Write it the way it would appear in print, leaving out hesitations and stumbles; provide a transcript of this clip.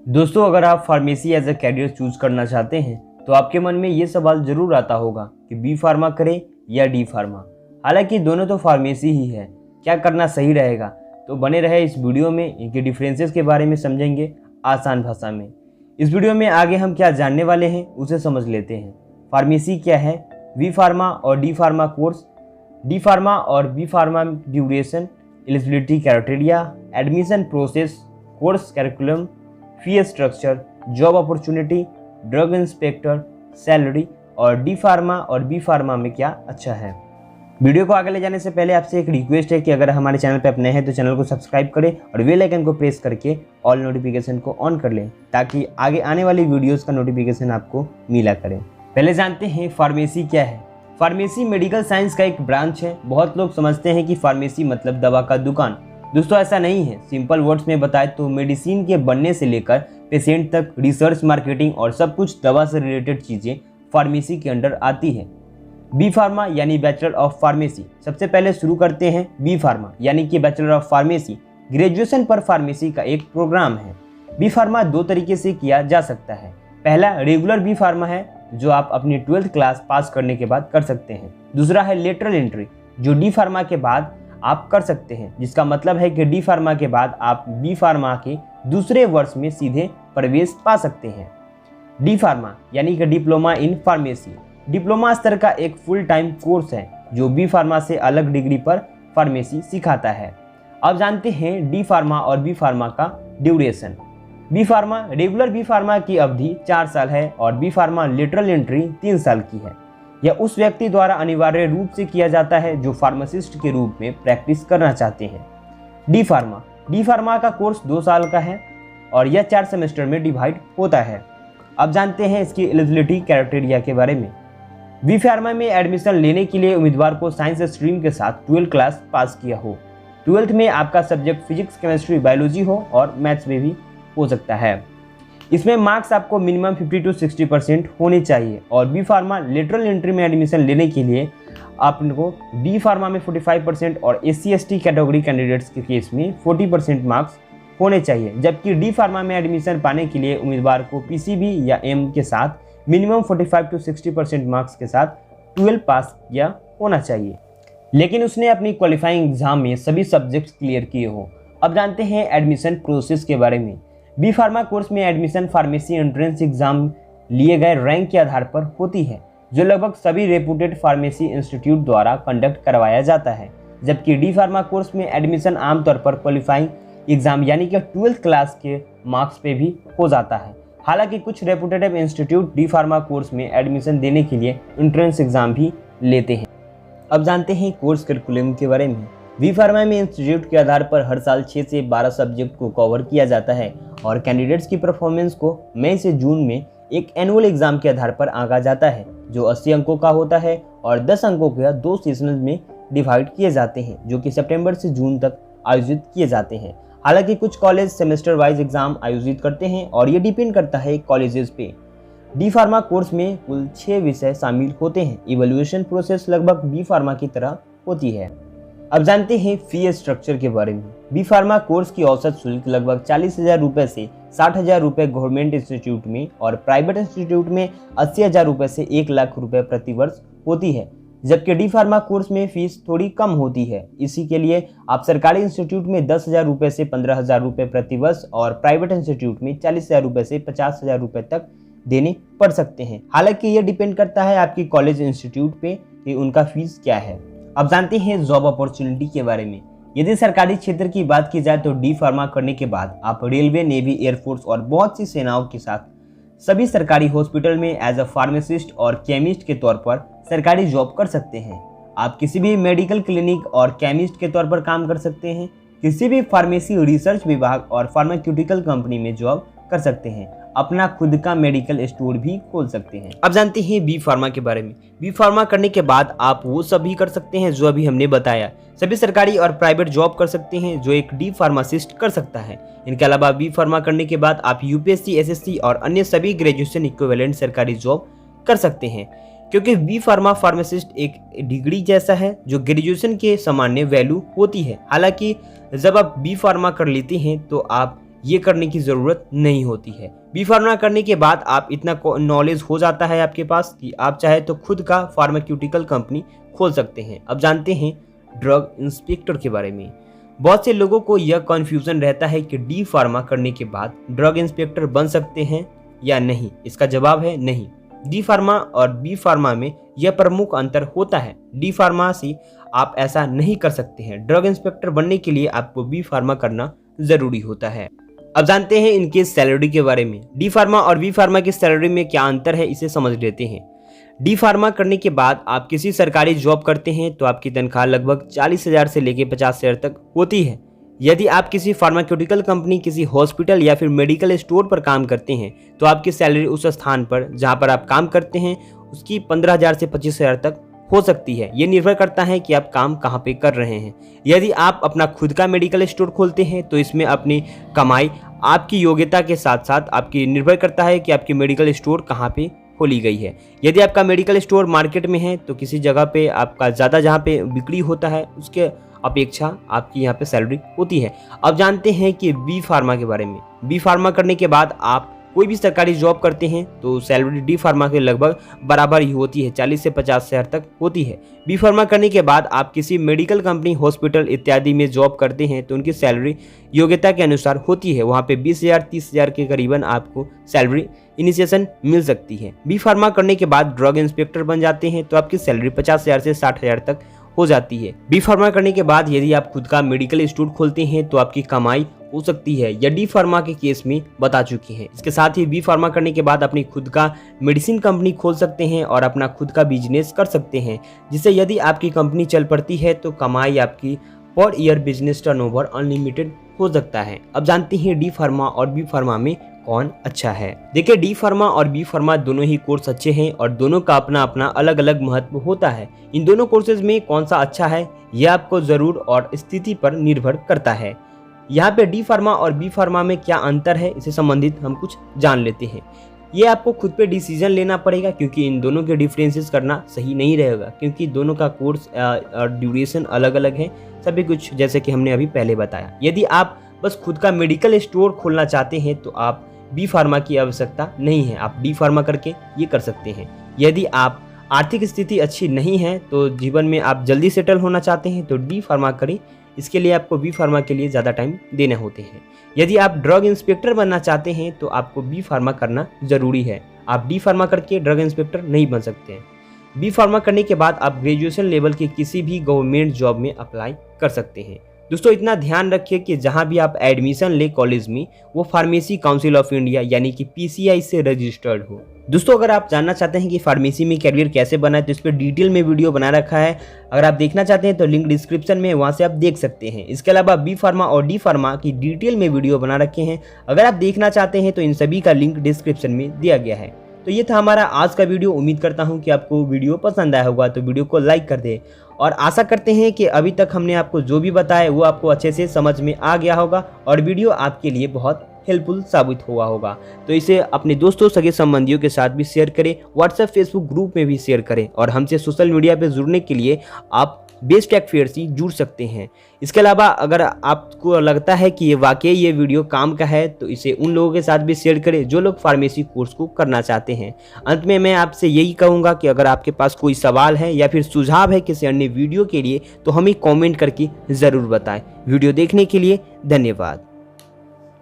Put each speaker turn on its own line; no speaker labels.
दोस्तों, अगर आप pharmacy as a career choose करना चाहते हैं तो आपके मन में ये सवाल जरूर आता होगा कि बी फार्मा करें या डी फार्मा। हालांकि दोनों तो फार्मेसी ही है, क्या करना सही रहेगा। तो बने रहे इस वीडियो में, इनके डिफरेंसेस के बारे में समझेंगे आसान भाषा में। इस वीडियो में आगे हम क्या जानने वाले हैं उसे समझ लेते हैं। फार्मेसी क्या है, बी फार्मा और D pharma course, D pharma और B pharma duration, eligibility criteria, admission process, course curriculum, fee structure, job opportunity, drug inspector, salary और डी फार्मा और बी फार्मा में क्या अच्छा है। वीडियो को आगे ले जाने से पहले आपसे एक रिक्वेस्ट है कि अगर हमारे चैनल पर आप नए हैं तो चैनल को सब्सक्राइब करें और बेल आइकन को प्रेस करके ऑल नोटिफिकेशन को ऑन कर लें ताकि आगे आने वाली वीडियोस का नोटिफिकेशन आपको मिला करें। पहले जानते हैं फार्मेसी क्या है। फार्मेसी मेडिकल साइंस का एक ब्रांच है। बहुत लोग समझते हैं कि फार्मेसी मतलब दवा का दुकान। दोस्तों, ऐसा नहीं है। सिंपल वर्ड्स में बताएं तो मेडिसिन के बनने से लेकर पेशेंट तक रिसर्च, मार्केटिंग और सब कुछ दवा से रिलेटेड चीज़ें फार्मेसी के अंडर आती है। बी फार्मा यानी बैचलर ऑफ फार्मेसी। सबसे पहले शुरू करते हैं बी फार्मा यानी कि बैचलर ऑफ फार्मेसी। ग्रेजुएशन पर फार्मेसी का एक प्रोग्राम है। बी फार्मा दो तरीके से किया जा सकता है। पहला रेगुलर बी फार्मा है जो आप अपनी 12th क्लास पास करने के बाद कर सकते हैं। दूसरा है लेटरल एंट्री जो डी फार्मा के बाद आप कर सकते हैं, जिसका मतलब है कि डी फार्मा के बाद आप बी फार्मा के दूसरे वर्ष में सीधे प्रवेश पा सकते हैं। डी फार्मा यानी कि डिप्लोमा इन फार्मेसी डिप्लोमा स्तर का एक फुल टाइम कोर्स है जो बी फार्मा से अलग डिग्री पर फार्मेसी सिखाता है। अब जानते हैं डी फार्मा और बी फार्मा का duration. B pharma regular B pharma की अवधि 4 साल है और बी फार्मा लेटरल एंट्री 3 साल की है। यह उस व्यक्ति द्वारा अनिवार्य रूप से किया जाता है जो फार्मासिस्ट के रूप में प्रैक्टिस करना चाहते हैं। डी फार्मा का कोर्स 2 साल का है और यह 4 सेमेस्टर में डिवाइड होता है। अब जानते हैं इसकी एलिजिबिलिटी क्राइटेरिया के बारे में। बी फार्मा में एडमिशन लेने के लिए उम्मीदवार को साइंस स्ट्रीम के साथ 12th क्लास पास किया हो। 12th में आपका सब्जेक्ट फिजिक्स, केमिस्ट्री, बायोलॉजी हो और मैथ्स में भी हो सकता है। इसमें मार्क्स आपको मिनिमम 50 to 60% होने चाहिए। और बी फार्मा लेटरल एंट्री में एडमिशन लेने के लिए आपको बी फार्मा में 45% और SC/ST कैटेगरी कैंडिडेट्स के केस में 40% मार्क्स होने चाहिए। जबकि डी फार्मा में एडमिशन पाने के लिए उम्मीदवार को PCB या M के साथ मिनिमम 45 to 60% मार्क्स के साथ 12 पास किया होना चाहिए, लेकिन उसने अपनी क्वालिफाइंग एग्जाम में सभी सब्जेक्ट्स क्लियर किए हो। अब जानते हैं एडमिशन प्रोसेस के बारे में। बी फार्मा कोर्स में एडमिशन फार्मेसी एंट्रेंस एग्जाम लिए गए रैंक के आधार पर होती है, जो लगभग सभी रेपुटेड फार्मेसी इंस्टीट्यूट द्वारा कंडक्ट करवाया जाता है। जबकि डी फार्मा कोर्स में एडमिशन आमतौर पर क्वालिफाइंग एग्जाम यानी कि 12th क्लास के मार्क्स पे भी हो जाता है। हालांकि कुछ reputed institute D pharma course में एडमिशन देने के लिए एंट्रेंस एग्जाम भी लेते हैं। अब जानते हैं कोर्स करिकुलम के बारे में। बी फार्मा में इंस्टीट्यूट के आधार पर हर साल 6 से 12 सब्जेक्ट को कवर किया जाता है और कैंडिडेट्स की परफॉर्मेंस को मई से जून में एक एनुअल एग्जाम के आधार पर आंका जाता है जो 80 अंकों का होता है और 10 अंकों के 2 सेशंस में डिवाइड किए जाते हैं जो कि सितंबर से जून तक आयोजित किए जाते हैं। हालांकि कुछ कॉलेज सेमेस्टर वाइज एग्जाम आयोजित करते हैं और ये डिपेंड करता है कॉलेजेस पे। डी फार्मा कोर्स में कुल 6 विषय शामिल होते हैं। इवैल्यूएशन प्रोसेस लगभग बी फार्मा की तरह होती है। अब जानते हैं फी स्ट्रक्चर के बारे में। बी फार्मा कोर्स की औसत शुल्क लगभग 40,000 रुपये से 60,000 रुपये गवर्नमेंट इंस्टीट्यूट में और प्राइवेट इंस्टीट्यूट में 80,000 रुपये से 1 लाख रुपये प्रति वर्ष होती है। जबकि डी फार्मा कोर्स में फीस थोड़ी कम होती है। इसी के लिए आप सरकारी इंस्टीट्यूट में 10,000 रुपये से 15,000 रुपये प्रति वर्ष और प्राइवेट इंस्टीट्यूट में 40,000 रुपये से 50,000 रुपये तक देने पड़ सकते हैं। हालांकि ये डिपेंड करता है आपकी कॉलेज इंस्टीट्यूट पे कि उनका फीस क्या है। अब जानते हैं जॉब अपॉर्चुनिटी के बारे में। यदि सरकारी क्षेत्र की बात की जाए तो डी फार्मा करने के बाद आप रेलवे, नेवी, एयरफोर्स और बहुत सी सेनाओं के साथ सभी सरकारी हॉस्पिटल में एज अ फार्मासिस्ट और केमिस्ट के तौर पर सरकारी जॉब कर सकते हैं। आप किसी भी मेडिकल क्लिनिक और केमिस्ट के तौर पर काम कर सकते हैं। किसी भी फार्मेसी रिसर्च विभाग और फार्मास्यूटिकल कंपनी में जॉब कर सकते हैं। अपना खुद का मेडिकल स्टोर भी खोल सकते हैं। अब जानते हैं बी फार्मा के बारे में। बी फार्मा करने के बाद आप वो सभी कर सकते हैं जो अभी हमने बताया। सभी सरकारी और प्राइवेट जॉब कर सकते हैं जो एक डी फार्मासिस्ट कर सकता है। इनके अलावा बी फार्मा करने के बाद आप UPSC, SSC और अन्य सभी ग्रेजुएशन इक्विवेलेंट सरकारी जॉब कर सकते हैं। क्योंकि बी फार्मा फार्मासिस्ट एक डिग्री जैसा है जो ग्रेजुएशन के सामान्य वैल्यू होती है। हालांकि जब आप बी फार्मा कर लेते हैं तो आप ये करने की ज़रूरत नहीं होती है। बी फार्मा करने के बाद आप इतना नॉलेज हो जाता है आपके पास कि आप चाहे तो खुद का फार्मास्यूटिकल कंपनी खोल सकते हैं। अब जानते हैं ड्रग इंस्पेक्टर के बारे में। बहुत से लोगों को यह कन्फ्यूज़न रहता है कि डी फार्मा करने के बाद ड्रग इंस्पेक्टर बन सकते हैं या नहीं। इसका जवाब है नहीं। डी फार्मा और बी फार्मा में यह प्रमुख अंतर होता है। डी फार्मा से आप ऐसा नहीं कर सकते हैं। ड्रग इंस्पेक्टर बनने के लिए आपको बी फार्मा करना ज़रूरी होता है। अब जानते हैं इनके सैलरी के बारे में। डी फार्मा और बी फार्मा की सैलरी में क्या अंतर है, इसे समझ लेते हैं। डी फार्मा करने के बाद आप किसी सरकारी जॉब करते हैं तो आपकी तनख्वाह लगभग 40,000 से लेकर 50,000 तक होती है। यदि आप किसी फार्मास्यूटिकल कंपनी, किसी हॉस्पिटल या फिर मेडिकल स्टोर पर काम करते हैं तो आपकी सैलरी उस स्थान पर जहां पर आप काम करते हैं उसकी 15,000 से 25,000 तक हो सकती है। ये निर्भर करता है कि आप काम कहाँ पे कर रहे हैं। यदि आप अपना खुद का मेडिकल स्टोर खोलते हैं तो इसमें अपनी कमाई आपकी योग्यता के साथ साथ आपकी निर्भर करता है कि आपकी मेडिकल स्टोर कहाँ पे खोली गई है। यदि आपका मेडिकल स्टोर मार्केट में है तो किसी जगह पे आपका ज़्यादा जहाँ पे बिक्री होता है उसके अपेक्षा आपकी यहाँ पे सैलरी होती है। अब जानते हैं कि बी फार्मा के बारे में। बी फार्मा करने के बाद आप कोई भी सरकारी जॉब करते हैं तो सैलरी डी फार्मा के लगभग बराबर ही होती है, 40 से 50,000 तक होती है। बी फार्मा करने के बाद आप किसी मेडिकल कंपनी, हॉस्पिटल इत्यादि में जॉब करते हैं तो उनकी सैलरी योग्यता के अनुसार होती है। वहाँ पे 20,000 30,000 के करीबन आपको सैलरी इनिशिएशन मिल सकती है। बी फार्मा करने के बाद ड्रग इंस्पेक्टर बन जाते हैं तो आपकी सैलरी 50,000 से 60,000 तक हो जाती है। बी फार्मा करने के बाद यदि आप खुद का मेडिकल स्टोर खोलते हैं तो आपकी कमाई हो सकती है, या डी फार्मा के केस में बता चुके हैं। इसके साथ ही बी फार्मा करने के बाद अपनी खुद का मेडिसिन कंपनी खोल सकते हैं और अपना खुद का बिजनेस कर सकते हैं, जिससे यदि आपकी कंपनी चल पड़ती है तो कमाई आपकी per year business turnover unlimited हो सकता है। अब जानते हैं डी फार्मा और बी फार्मा में कौन अच्छा है। देखिए, डी फार्मा और बी फार्मा दोनों ही कोर्स अच्छे हैं और दोनों का अपना अपना अलग अलग महत्व होता है। इन दोनों कोर्सेज में कौन सा अच्छा है यह आपको जरूर और स्थिति पर निर्भर करता है। यहाँ पे डी फार्मा और बी फार्मा में क्या अंतर है, इससे संबंधित हम कुछ जान लेते हैं। ये आपको खुद पे डिसीजन लेना पड़ेगा क्योंकि इन दोनों के डिफरेंसेस करना सही नहीं रहेगा, क्योंकि दोनों का कोर्स और ड्यूरेशन अलग अलग है, सभी कुछ जैसे कि हमने अभी पहले बताया। यदि आप बस खुद का मेडिकल स्टोर खोलना चाहते हैं तो आप बी फार्मा की आवश्यकता नहीं है, आप डी फार्मा करके ये कर सकते हैं। यदि आप आर्थिक स्थिति अच्छी नहीं है तो जीवन में आप जल्दी सेटल होना चाहते हैं तो डी फार्मा करें। इसके लिए आपको बी फार्मा के लिए ज़्यादा टाइम देने होते हैं। यदि आप ड्रग इंस्पेक्टर बनना चाहते हैं तो आपको बी फार्मा करना ज़रूरी है। आप डी फार्मा करके ड्रग इंस्पेक्टर नहीं बन सकते हैं। बी फार्मा करने के बाद आप ग्रेजुएशन लेवल के किसी भी गवर्नमेंट जॉब में अप्लाई कर सकते हैं। दोस्तों, इतना ध्यान रखिए कि जहां भी आप एडमिशन ले कॉलेज में वो फार्मेसी काउंसिल ऑफ इंडिया यानी कि PCI से रजिस्टर्ड हो। दोस्तों, अगर आप जानना चाहते हैं कि फार्मेसी में कैरियर कैसे बनाए तो इस पर डिटेल में वीडियो बना रखा है। अगर आप देखना चाहते हैं तो लिंक डिस्क्रिप्शन में, वहां से आप देख सकते हैं। इसके अलावा बी फार्मा और डी फार्मा की डिटेल में वीडियो बना रखे हैं। अगर आप देखना चाहते हैं तो इन सभी का लिंक डिस्क्रिप्शन में दिया गया है। तो ये था हमारा आज का वीडियो। उम्मीद करता हूँ कि आपको वीडियो पसंद आया होगा, तो वीडियो को लाइक कर दें और आशा करते हैं कि अभी तक हमने आपको जो भी बताया वो आपको अच्छे से समझ में आ गया होगा और वीडियो आपके लिए बहुत हेल्पफुल साबित हुआ होगा। तो इसे अपने दोस्तों, सगे संबंधियों के साथ भी शेयर करें, व्हाट्सएप फेसबुक ग्रुप में भी शेयर करें और हमसे सोशल मीडिया पर जुड़ने के लिए आप बेस्ट टेक फेयर से जुड़ सकते हैं। इसके अलावा अगर आपको लगता है कि ये वाकई ये वीडियो काम का है तो इसे उन लोगों के साथ भी शेयर करें जो लोग फार्मेसी कोर्स को करना चाहते हैं। अंत में मैं आपसे यही कहूँगा कि अगर आपके पास कोई सवाल है या फिर सुझाव है किसी अन्य वीडियो के लिए तो हमें कमेंट करके ज़रूर बताएं। वीडियो देखने के लिए धन्यवाद।